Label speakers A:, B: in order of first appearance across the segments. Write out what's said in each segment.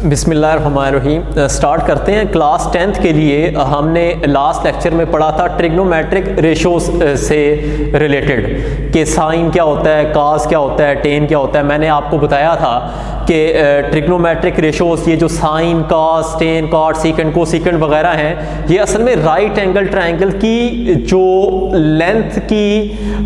A: बिस्मिल्लाहिर्रहमानिर्रहीम। स्टार्ट करते हैं। क्लास 10th के लिए हमने लास्ट लेक्चर में पढ़ा था ट्रिग्नोमेट्रिक रेशोज से रिलेटेड कि साइन क्या होता है, कास क्या होता है, टेन क्या होता है। मैंने आपको बताया था कि ट्रिग्नोमेट्रिक रेशोज, ये जो साइन, कास, टेन, कॉट, सीकेंड, कोसीकेंड वगैरह हैं, ये असल में राइट एंगल ट्रायंगल की जो लेंथ की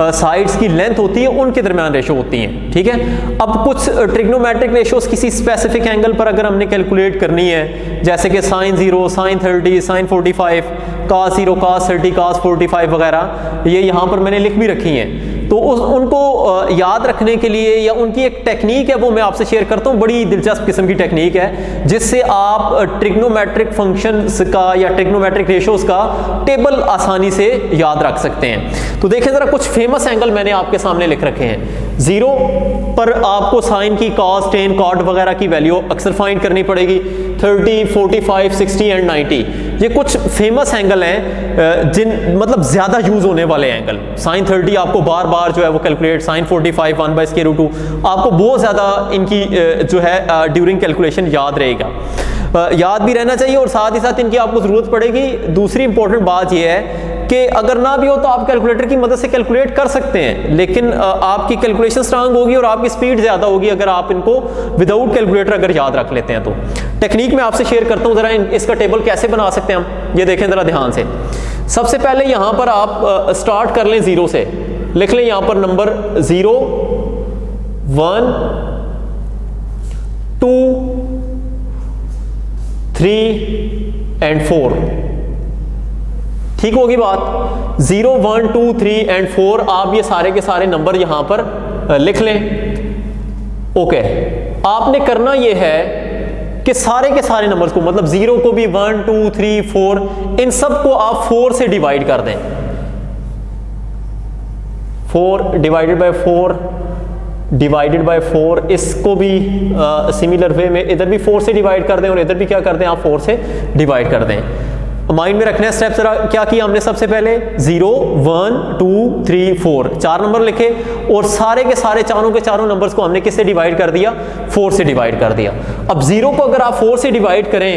A: साइड्स की लेंथ होती है उनके दरमियान रेशो होती हैं। ठीक है। अब कुछ ट्रिग्नोमेट्रिक रेशोज किसी स्पेसिफिक एंगल पर अगर हमने कैलकुलेट करनी है, जैसे कि साइन 0, साइन 30, साइन 45, कास 0, कास 30, कास 45 वगैरह, ये यहाँ पर मैंने लिख भी रखी हैं। तो उनको याद रखने के लिए या उनकी एक टेक्निक है वो मैं आपसे शेयर करता हूँ। बड़ी दिलचस्प किस्म की टेक्निक है जिससे आप ट्रिग्नोमेट्रिक फंक्शंस का या ट्रिग्नोमेट्रिक रेशोज का टेबल आसानी से याद रख सकते हैं। तो देखें ज़रा, कुछ फेमस एंगल मैंने आपके सामने लिख रखे हैं। 0 पर आपको साइन की, कॉस, टेन, कॉट वगैरह की वैल्यू अक्सर फाइंड करनी पड़ेगी। 30, 45, 60 एंड 90 ये कुछ फेमस एंगल हैं जिन मतलब ज़्यादा यूज़ होने वाले एंगल। साइन 30 आपको बार बार जो है वो कैलकुलेट, साइन 45 1/√2 आपको बहुत ज़्यादा इनकी जो है ड्यूरिंग कैलकुलेशन याद रहेगा, याद भी रहना चाहिए और साथ ही साथ इनकी आपको ज़रूरत पड़ेगी। दूसरी इंपॉर्टेंट बात यह है कि अगर ना भी हो तो आप कैलकुलेटर की मदद से कैलकुलेट कर सकते हैं, लेकिन आपकी कैलकुलेशन स्ट्रांग होगी और आपकी स्पीड ज़्यादा होगी अगर आप इनको विदाउट कैलकुलेटर अगर याद रख लेते हैं। तो टेक्निक मैं आपसे शेयर करता हूँ ज़रा, इसका टेबल कैसे बना सकते हैं हम, ये देखें ज़रा ध्यान से। सबसे पहले यहाँ पर आप स्टार्ट कर लें 0 से, लिख लें यहाँ पर नंबर 0, 1, 2, 3 एंड 4। ठीक होगी बात। 0, 1, 2, 3 एंड 4 आप ये सारे के सारे नंबर यहां पर लिख लें। ओके, आपने करना ये है कि सारे के सारे नंबर्स को, मतलब 0 को भी 1, 2, 3, 4, इन सब को आप 4 से डिवाइड कर दें। 4 डिवाइडेड बाय 4 डिवाइडेड बाय 4, इसको भी सिमिलर वे में इधर भी 4 से डिवाइड कर दें और इधर भी क्या कर दें, आप 4 से डिवाइड कर दें। माइंड में रखना है स्टेप जरा, क्या किया हमने सबसे पहले 0, 1, 2, 3, 4 4 नंबर लिखे और सारे के सारे चारों के चारों नंबर्स को हमने किससे डिवाइड कर दिया, 4 से डिवाइड कर दिया। अब 0 को अगर आप 4 से डिवाइड करें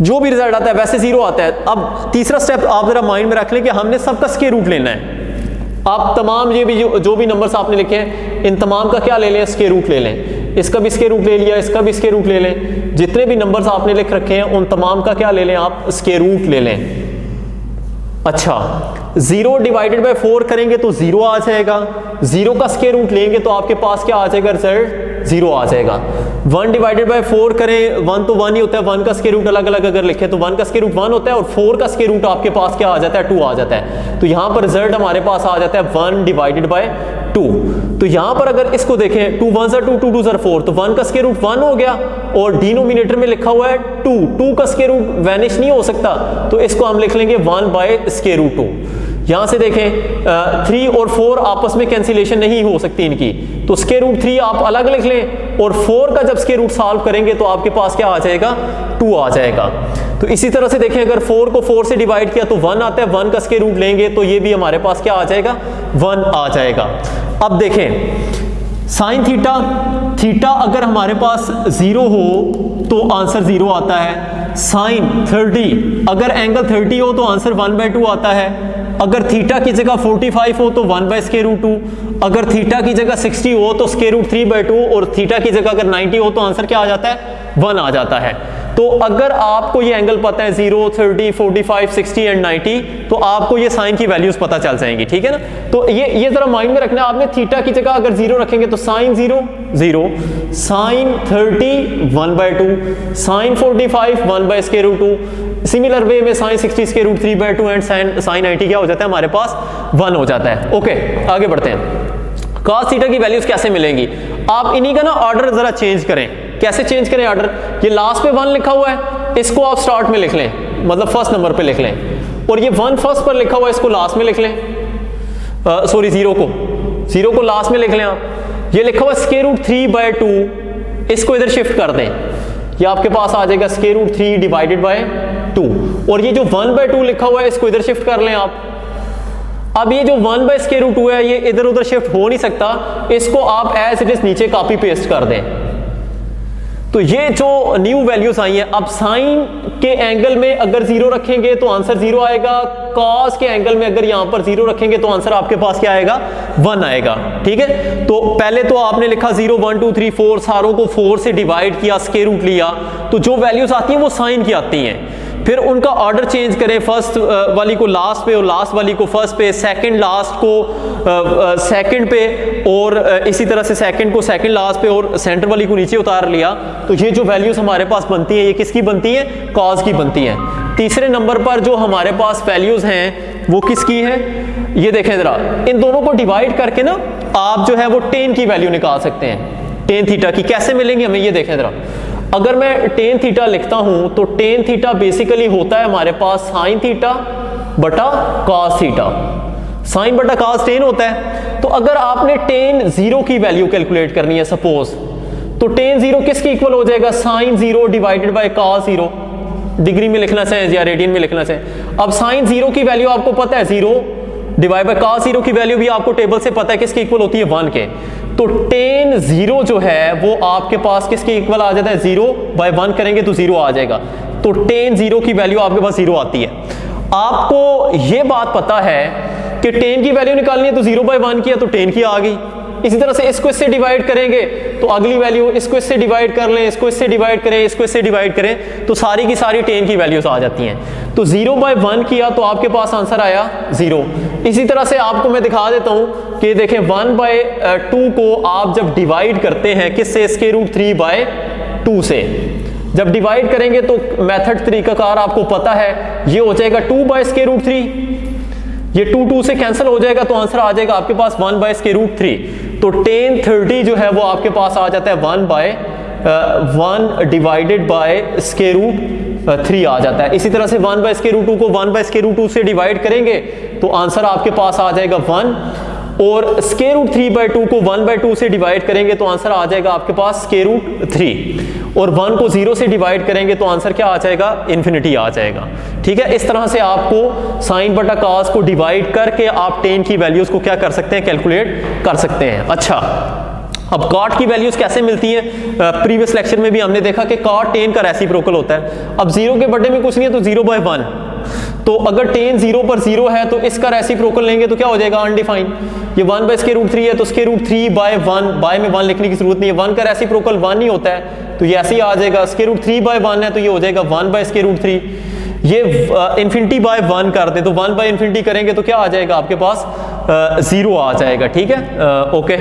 A: जो भी रिजल्ट आता है वैसे 0 आता है। अब तीसरा स्टेप आप जरा माइंड में रख लें कि हमने सबका स्क्वायर रूट लेना है। आप तमाम ये भी जो भी नंबर्स आपने लिखे हैं इन तमाम का क्या ले लें, स्क्वायर रूट ले लें। इसका भी स्क्वायर रूट ले लिया, इसका भी स्क्वायर रूट ले लें। जितने भी नंबर्स आपने लिख रखे हैं उन तमाम का क्या ले लें, आप स्क्वायर रूट ले लें। अच्छा, 0 डिवाइडेड बाय 4 करेंगे तो 0 आ जाएगा। 0 का स्क्वायर रूट लेंगे तो आपके पास क्या आ जाएगा, रिजल्ट 0 आ जाएगा। 1 डिवाइडेड बाय 4 करें, 1 तो 1 ही होता है, 1 का स्क्वायर रूट अलग अलग अगर लिखे तो 1 का स्क्वायर रूट 1 होता है और 4 का स्क्वायर रूट आपके पास क्या आ जाता है, 2 आ जाता है। तो यहां पर रिजल्ट हमारे पास आ जाता है 1 डिवाइडेड बाय 2। तो यहां पर अगर इसको देखें 2 1 2 2 2 4, तो 1 का स्क्वायर रूट 1 हो गया और डिनोमिनेटर में लिखा हुआ है 2 का स्क्वायर रूट वैनिश नहीं हो सकता, तो इसको हम लिख लेंगे 1 बाय स्क्वायर रूट 2। यहां से देखें 3 और 4 आपस में कैंसिलेशन नहीं हो सकती इनकी, तो स्क्वायर रूट 3 आप अलग लिख लें और 4 का जब स्क्वायर रूट सॉल्व करेंगे तो आपके पास क्या आ जाएगा, 2 आ जाएगा। तो इसी तरह से देखें अगर 4 को 4 से डिवाइड किया तो 1 आता है, 1 का स्क्वायर रूट लेंगे तो ये भी हमारे पास क्या आ जाएगा, 1 आ जाएगा। अब देखें साइन थीटा अगर हमारे पास 0 हो तो आंसर 0 आता है। साइन 30 अगर एंगल 30 हो तो आंसर 1/2 आता है। अगर थीटा की जगह 45 हो तो 1/√2, अगर थीटा की जगह 60 हो तो स्क्वायर रूट 3/2 और थीटा की जगह अगर 90 हो तो आंसर क्या आ जाता है, 1 आ जाता है। तो अगर आपको ये एंगल पता है 0, 30, 45, 60 एंड 90, तो आपको ये साइन की वैल्यूज पता चल जाएंगी। ठीक है ना। तो ये जरा माइंड में रखना है आपने। थीटा की जगह अगर 0 रखेंगे तो sine 0 0, sine 30 1/2, sine 45 1/√2, similar way में sine 60 square root 3/2 and sine 90 क्या हो जाता है हमारे पास, 1 हो जाता है। ओके, आगे बढ़ते हैं। cos थीटा की वैल्यूज कैसे मिलेंगी, आप इन्हीं का ना ऑर्डर जरा चेंज करें। कैसे चेंज करें ऑर्डर, ये लास्ट पे 1 लिखा हुआ है, इसको आप स्टार्ट में लिख लें, मतलब फर्स्ट नंबर पे लिख लें, और ये 1 फर्स्ट पर लिखा हुआ है इसको लास्ट में लिख लें। सॉरी 0 को लास्ट में लिख लें आप। ये लिखा हुआ है स्क्वायर रूट 3/2, इसको इधर शिफ्ट कर दें, ये आपके पास आ जाएगा स्क्वायर रूट 3 डिवाइडेड बाय 2, और ये जो 1/2 लिखा हुआ है इसको इधर शिफ्ट कर लें आप। अब ये जो 1/√2 है ये इधर उधर शिफ्ट हो नहीं सकता, इसको आप एज इट इज नीचे कॉपी पेस्ट कर दें। तो ये जो न्यू वैल्यूज आई हैं, अब साइन के एंगल में अगर 0 रखेंगे तो आंसर 0 आएगा, कॉस के एंगल में अगर यहां पर 0 रखेंगे तो आंसर आपके पास क्या आएगा, 1 आएगा। ठीक है, तो पहले तो आपने लिखा 0 1 2 3 4, सारों को 4 से डिवाइड किया, स्क्वायर रूट लिया, तो जो वैल्यूज आती हैं वो साइन की आती हैं। फिर उनका ऑर्डर चेंज करें, फर्स्ट वाली को लास्ट पे और लास्ट वाली को फर्स्ट पे, सेकंड लास्ट को सेकंड पे, और इसी तरह से सेकंड को सेकंड लास्ट पे और सेंटर वाली को नीचे उतार लिया। तो ये जो वैल्यूज हमारे पास बनती हैं ये किसकी बनती हैं, कॉस की बनती हैं। तीसरे नंबर पर जो हमारे पास वैल्यूज हैं वो किसकी हैं, ये देखें जरा, इन दोनों को डिवाइड करके ना आप जो है वो टेन की वैल्यू निकाल सकते हैं, टेन थीटा की। कैसे मिलेंगी हमें, ये देखें जरा। अगर मैं टेन थीटा लिखता हूं तो टेन थीटा बेसिकली होता है हमारे पास साइन थीटा बटा कॉस थीटा, साइन बटा कॉस टेन होता है। तो अगर आपने टेन 0 की वैल्यू कैलकुलेट करनी है सपोज, तो टेन 0 किसके इक्वल हो जाएगा, sine 0 divided by cos 0, degree में लिखना चाहें या रेडियन में लिखना चाहें। अब साइन 0 की वैल्यू आपको पता है 0 डिवाइड बाय कॉस 0 की वैल्यू भी आपको टेबल से पता है किसके इक्वल होती है, 1 के। तो टेन 0 जो है वो आपके पास किसके इक्वल आ जाता है, 0 बाय 1 करेंगे तो 0 आ जाएगा। तो टेन 0 की वैल्यू आपके पास 0 आती है। आपको ये बात पता है कि टेन की वैल्यू निकालनी है तो 0 बाय 1 किया तो टेन की आ गई। इसी तरह से इसको इससे डिवाइड करेंगे तो अगली वैल्यू, इसको इससे डिवाइड कर लें, इसको इससे डिवाइड करें, इसको इससे डिवाइड करें, तो सारी की सारी टेन की वैल्यूज आ जाती हैं। तो 0 बाय 1 किया तो आपके पास आंसर आया 0। इसी तरह से आपको मैं दिखा देता हूं कि देखें 1 बाय 2 को आप जब डिवाइड करते हैं किससे, स्क्वायर रूट 3 बाय 2 से, जब डिवाइड करेंगे तो मेथड तरीकाकार आपको पता है, ये हो जाएगा 2 बाय स्क्वायर रूट 3, ये 2 से कैंसिल हो जाएगा तो आंसर आ जाएगा आपके पास 1 बाय स्क्वायर रूट 3। तो टेन 30 जो है वो आपके पास आ जाता है 1 डिवाइडेड बाय स्क्वायर रूट 3 आ जाता है। इसी तरह से 1 बाय स्क्वायर रूट 2 को 1 बाय स्क्वायर रूट 2 से डिवाइड करेंगे तो आंसर आपके पास आ जाएगा 1, और स्क्वायर रूट 3 बाय 2 को 1 बाय 2 से डिवाइड करेंगे तो आंसर आ जाएगा आपके पास स्क्वायर रूट 3, और 1 को 0 से डिवाइड करेंगे तो आंसर क्या आ जाएगा, इन्फिनिटी आ जाएगा। ठीक है, इस तरह से आपको साइन बटा कॉस को डिवाइड करके आप टेन की वैल्यूज को क्या कर सकते हैं, कैलकुलेट कर सकते हैं। अच्छा, अब कॉट की वैल्यूज कैसे मिलती है, प्रीवियस लेक्चर में भी हमने देखा कि कॉट टेन का रेसिप्रोकल होता है। अब 0 के बड़े में कुछ नहीं है तो 0 बाय 1, तो अगर टेन 0 पर 0 है तो इसका रेसिप्रोकल लेंगे तो क्या हो जाएगा, अनडिफाइंड। ये 1 बाय स्क्वायर रूट 3 है तो स्क्वायर रूट 3 बाय 1, बाय में 1 लिखने की जरूरत नहीं है, 1 का रेसिप्रोकल 1 ही होता है तो ये ऐसे ही आ जाएगा। स्क्वायर रूट 3 बाय 1 है तो ये हो जाएगा 1 बाय स्क्वायर रूट 3। ये इन्फिनिटी बाय 1 कर दे तो 1 बाय इन्फिनिटी करेंगे तो क्या आ जाएगा आपके पास, 0 आ जाएगा। ठीक है, ओके।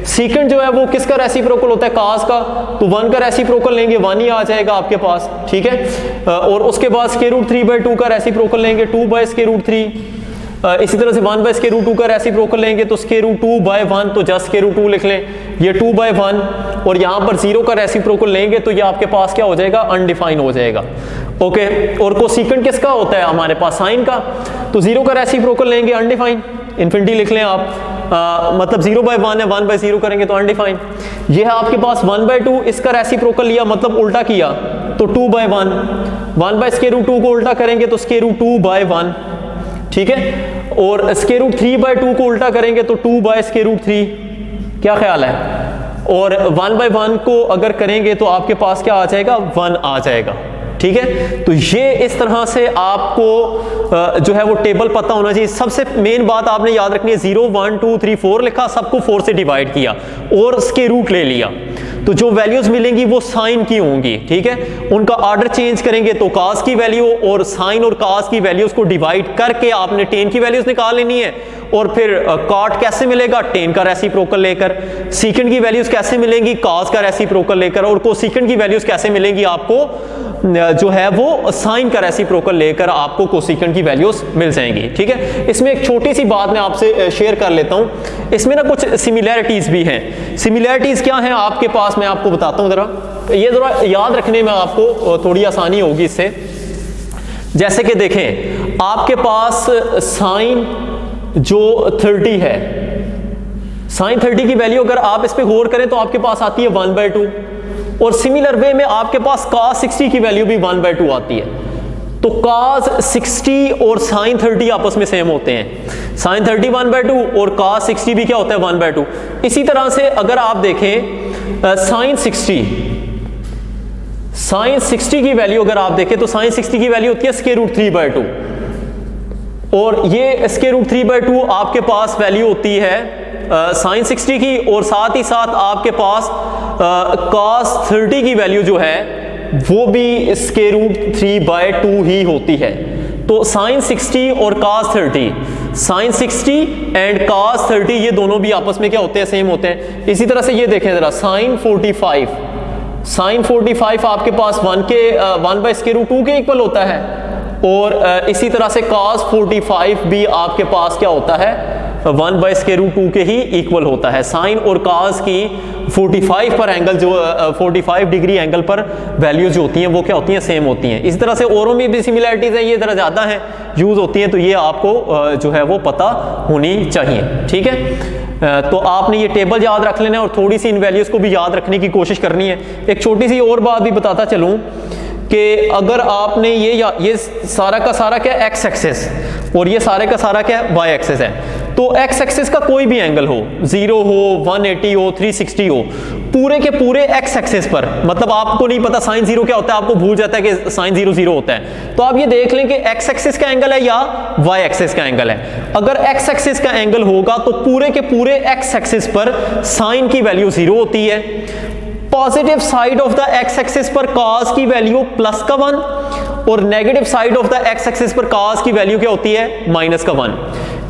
A: सीकेंड जो है वो किसका रेसिप्रोकल होता है, cos का, तो 1 का रेसिप्रोकल लेंगे 1 ही आ जाएगा आपके पास। ठीक है, और उसके बाद स्क्वायर रूट 3 बाय 2 का रेसिप्रोकल लेंगे 2 बाय स्क्वायर रूट 3। इसी तरह से 1 बाय स्क्वायर रूट 2 का रेसिप्रोकल लेंगे तो स्क्वायर रूट 2 बाय 1, तो जस्ट स्क्वायर रूट 2 लिख लें, ये 2 बाय 1, और यहाँ पर 0 का रेसिप्रोकल लेंगे तो ये आपके पास क्या हो जाएगा, अनडिफाइन हो जाएगा। ओके, और कोसेकेंट किसका होता है हमारे पास, साइन का, तो 0 का रेसिप्रोकल लेंगे अनडिफाइन, इन्फिनिटी लिख लें आप, मतलब 0 बाय 1 है, 1 बाय 0 करेंगे तो अनडिफाइन। ये है आपके पास 1 बाय 2, इसका रेसिप्रोकल लिया मतलब उल्टा किया तो 2 बाय 1, 1 बाय स्क्वायर रूट 2 को उल्टा करेंगे तो स्क्वायर रूट 2 बाय 1। ठीक है, और स्क्वायर रूट 3 बाय 2 को उल्टा करेंगे तो 2 बाय स्क्वायर रूट 3। क्या ख्याल है, और 1 बाय 1 को अगर करेंगे तो आपके पास क्या आ जाएगा, 1 आ जाएगा। ठीक है, तो ये इस तरह से आपको जो है वो टेबल पता होना चाहिए। सबसे मेन बात आपने याद रखनी है, 0 1 2 3 4 लिखा, सबको 4 से डिवाइड किया और स्क्वायर रूट ले लिया, तो जो वैल्यूज मिलेंगी वो साइन की होंगी। ठीक है, उनका ऑर्डर चेंज करेंगे तो कॉस की वैल्यू और साइन और कॉस की वैल्यूज को डिवाइड करके आपने टेन की वैल्यूज निकाल लेनी है। और फिर कॉट कैसे मिलेगा, टेन का रेसिप्रोकल लेकर। सीकेंड की वैल्यूज कैसे मिलेंगी, कॉस का रेसिप्रोकल लेकर। और कोसेकेंड की वैल्यूज कैसे मिलेंगी आपको, जो है वो साइन का रेसिप्रोकल लेकर आपको कोसेकेंड की वैल्यूज मिल जाएंगी। ठीक है, इसमें एक छोटी सी बात मैं आपसे शेयर कर लेता हूं, इसमें ना कुछ सिमिलैरिटीज भी हैं। सिमिलैरिटीज क्या हैं आपके पास, मैं आपको बताता हूं, जरा ये जरा याद रखने में आपको थोड़ी आसानी होगी इससे। जैसे कि देखें, आपके पास साइन जो 30 है, साइन 30 की वैल्यू अगर आप इस पे गौर करें तो आपके पास आती है 1 बाय 2, और सिमिलर वे में आपके पास cos 60 की वैल्यू भी 1 बाय 2 आती है। तो cos 60 और sin 30 आपस में सेम होते हैं, sin 30 1 बाय 2 और cos 60 भी क्या होता है 1 बाय 2। इसी तरह से अगर आप देखें sin 60 साइन 60 की वैल्यू अगर आप देखें तो साइन 60 की वैल्यू होती है स्क्वायर रूट 3/2, और ये स्क्वायर रूट 3/2 आपके पास वैल्यू होती है साइन 60 की, और साथ ही साथ आपके पास cos 30 की वैल्यू जो है वो भी स्क्वायर रूट 3/2 ही होती है। तो साइन 60 और cos 30, साइन 60 एंड cos 30 ये दोनों भी आपस में क्या होते हैं, सेम होते हैं। इसी तरह से ये देखें जरा, साइन 45, साइन 45 आपके पास 1/√2 के इक्वल होता है, और इसी तरह से cos 45 भी आपके पास क्या होता है, 1/√2 के ही इक्वल होता है। साइन और cos की 45 पर एंगल जो 45 डिग्री एंगल पर वैल्यूज जो होती हैं वो क्या होती हैं, सेम होती हैं। इसी तरह से औरों में भी सिमिलैरिटीज हैं, ये ज़रा ज़्यादा हैं यूज़ होती हैं, तो ये आपको जो है वो पता होनी चाहिए, ठीक है। तो आपने ये टेबल याद रख लेना है और थोड़ी सी इन वैल्यूज़ को भी याद रखने की कोशिश करनी है। एक छोटी सी और बात भी बताता चलूँ कि अगर आपने ये सारा का सारा क्या एक्स एक्सिस और ये सारे का सारा क्या वाई एक्सिस है, तो एक्स एक्सिस का कोई भी एंगल हो, 0 हो, 180 हो, 360 हो, पूरे के पूरे एक्स एक्सिस पर, मतलब आपको नहीं पता साइन 0 क्या होता है, आपको भूल जाता है कि साइन 0 0 होता है, तो आप ये देख लें कि एक्स एक्सिस का एंगल है या वाई एक्सिस का एंगल है। अगर एक्स एक्सिस का एंगल होगा तो पूरे के पूरे एक्स एक्सिस पर साइन की वैल्यू 0 होती है, positive side of the x axis पर cos की वैल्यू +1, और negative side of the x axis पर cos की वैल्यू क्या होती है, -1।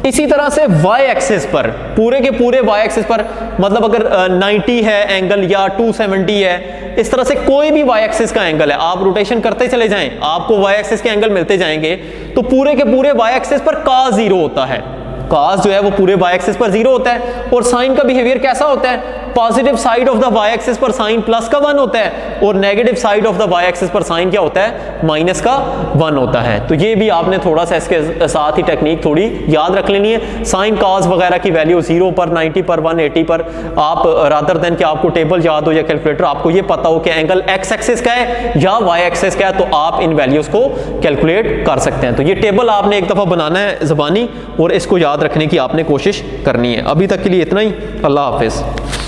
A: इसी तरह से y एक्सिस पर, पूरे के पूरे y एक्सिस पर, मतलब अगर 90 है एंगल या 270 है, इस तरह से कोई भी y एक्सिस का एंगल है, आप रोटेशन करते चले जाएं, आपको y एक्सिस के एंगल मिलते जाएंगे, तो पूरे के पूरे y एक्सिस पर cos 0 होता है। cos जो है वो पूरे y एक्सिस पर 0 होता है, और साइन का बिहेवियर कैसा होता है, positive side of the y axis पर साइन +1 होता है, और negative side of the y axis पर साइन क्या होता है, -1 होता है। तो ये भी आपने थोड़ा सा इसके साथ ही टेक्निक थोड़ी याद रख लेनी है। साइन cos वगैरह की वैल्यू 0 पर, 90 पर, 180 पर, आप रादर देन कि आपको टेबल याद हो या कैलकुलेटर आपको ये पता हो कि एंगल x एक्सिस का है या y एक्सिस का है, तो आप इन वैल्यूज को कैलकुलेट कर सकते हैं। तो ये टेबल आपने एक दफ़ा बनाना है ज़बानी, और इसको याद रखने की आपने कोशिश करनी है। अभी तक के लिए इतना ही, अल्लाह हाफिज़।